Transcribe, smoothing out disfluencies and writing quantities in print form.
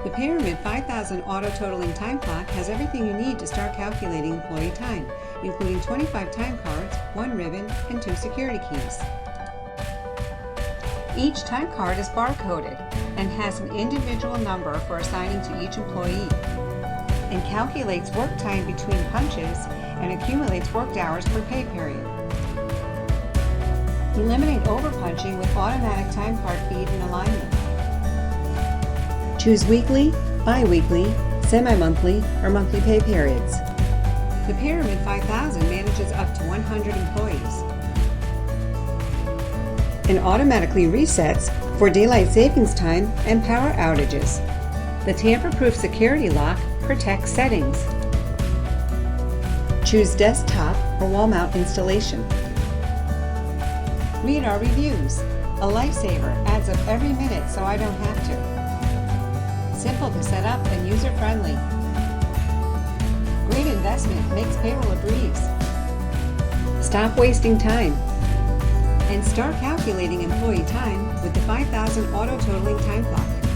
The Pyramid 5000 Auto Totaling Time Clock has everything you need to start calculating employee time, including 25 time cards, 1 ribbon, and 2 security keys. Each time card is barcoded and has an individual number for assigning to each employee, and calculates work time between punches and accumulates worked hours per pay period. Eliminate overpunching with automatic time card feed and alignment. Choose weekly, bi-weekly, semi-monthly, or monthly pay periods. The Pyramid 5000 manages up to 100 employees and automatically resets for daylight savings time and power outages. The tamper-proof security lock protects settings. Choose desktop or wall mount installation. Read our reviews. A lifesaver, adds up every minute so I don't have to. Simple to set up and user-friendly. Great investment, makes payroll a breeze. Stop wasting time and start calculating employee time with the 5000 Auto Totaling Time Clock.